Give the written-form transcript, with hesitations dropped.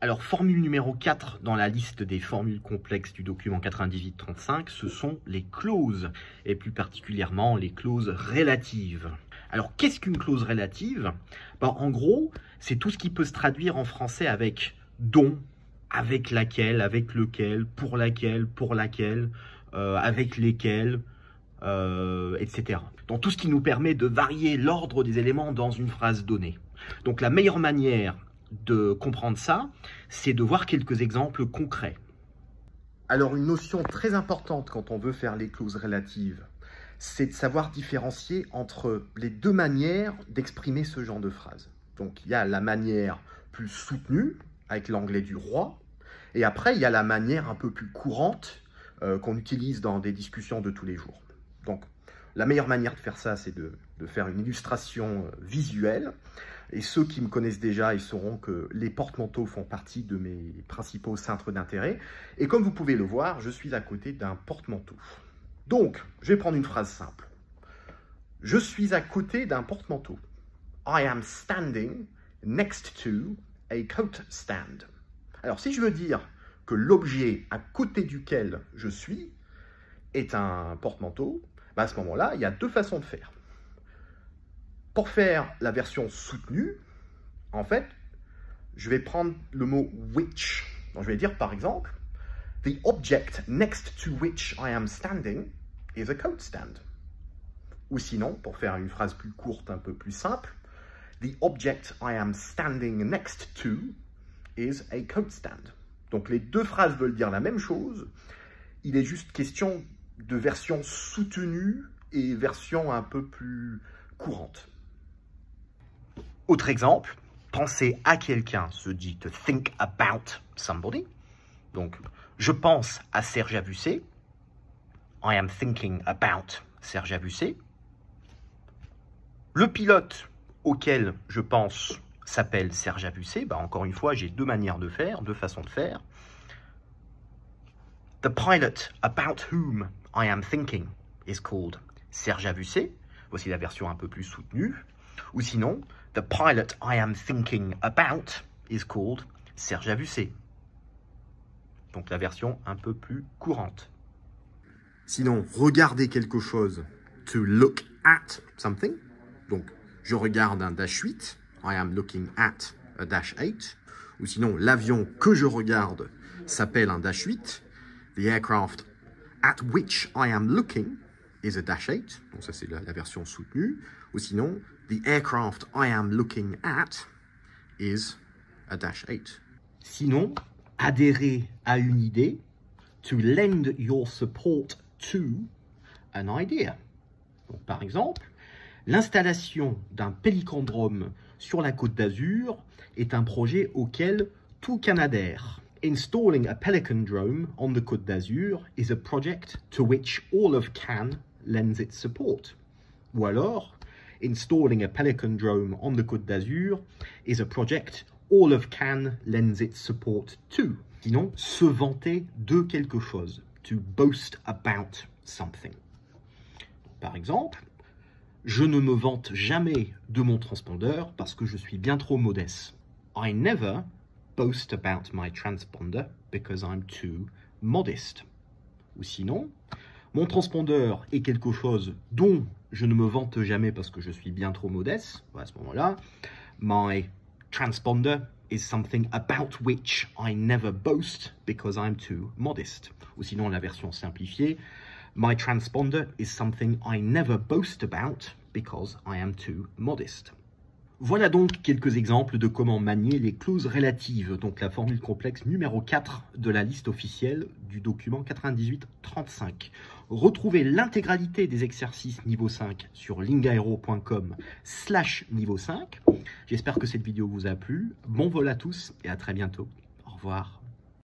Alors, formule numéro 4 dans la liste des formules complexes du document 98-35, ce sont les clauses, et plus particulièrement les clauses relatives. Alors, qu'est-ce qu'une clause relative? En gros, c'est tout ce qui peut se traduire en français avec dont, avec laquelle, avec lequel, pour laquelle, avec lesquels, etc. Donc, tout ce qui nous permet de varier l'ordre des éléments dans une phrase donnée. Donc, la meilleure manière de comprendre ça, c'est de voir quelques exemples concrets. Alors, une notion très importante quand on veut faire les clauses relatives, c'est de savoir différencier entre les deux manières d'exprimer ce genre de phrase. Donc, il y a la manière plus soutenue, avec l'anglais du roi, et après, il y a la manière un peu plus courante qu'on utilise dans des discussions de tous les jours. Donc, la meilleure manière de faire ça, c'est de faire une illustration visuelle. Et ceux qui me connaissent déjà, ils sauront que les porte-manteaux font partie de mes principaux centres d'intérêt. Et comme vous pouvez le voir, je suis à côté d'un porte-manteau. Donc, je vais prendre une phrase simple. Je suis à côté d'un porte-manteau. I am standing next to a coat stand. Alors, si je veux dire que l'objet à côté duquel je suis est un porte-manteau, à ce moment-là, il y a deux façons de faire. Pour faire la version soutenue, en fait, je vais prendre le mot which. Donc, je vais dire par exemple, the object next to which I am standing is a coat stand. Ou sinon, pour faire une phrase plus courte, un peu plus simple, the object I am standing next to is a coat stand. Donc, les deux phrases veulent dire la même chose. Il est juste question de version soutenue et version un peu plus courante. Autre exemple, penser à quelqu'un se dit to think about somebody. Donc, je pense à Serge Avussé. I am thinking about Serge Avussé. Le pilote auquel je pense s'appelle Serge Avussé. Encore une fois, j'ai deux manières de faire, deux façons de faire. The pilot about whom I am thinking is called Serge Avussé. Voici la version un peu plus soutenue. Ou sinon, the pilot I am thinking about is called Serge Avussé. Donc la version un peu plus courante. Sinon, regarder quelque chose, to look at something. Donc, je regarde un dash 8. I am looking at a dash 8. Ou sinon, l'avion que je regarde s'appelle un dash 8. The aircraft at which I am looking is a dash 8. Donc ça, c'est la version soutenue. Ou sinon, the aircraft I am looking at is a dash 8. Sinon, adhérer à une idée, to lend your support to an idea. Donc, par exemple, l'installation d'un pélicandrome sur la Côte d'Azur est un projet auquel tout Canadair. Installing a pelicandrome on the Côte d'Azur is a project to which all of Cannes lends its support. Ou alors, installing a pelicandrome on the Côte d'Azur is a project all of Cannes lends its support to. Sinon, se vanter de quelque chose. To boast about something. Par exemple, je ne me vante jamais de mon transpondeur parce que je suis bien trop modeste. I never boast about my transponder because I'm too modest. Ou sinon, mon transpondeur est quelque chose dont je ne me vante jamais parce que je suis bien trop modeste. À ce moment-là, my transponder is something about which I never boast because I'm too modest. Ou sinon, la version simplifiée, my transponder is something I never boast about because I am too modest. Voilà donc quelques exemples de comment manier les clauses relatives, donc la formule complexe numéro 4 de la liste officielle du document 98-35. Retrouvez l'intégralité des exercices niveau 5 sur lingaero.com/niveau 5. J'espère que cette vidéo vous a plu. Bon vol à tous et à très bientôt. Au revoir.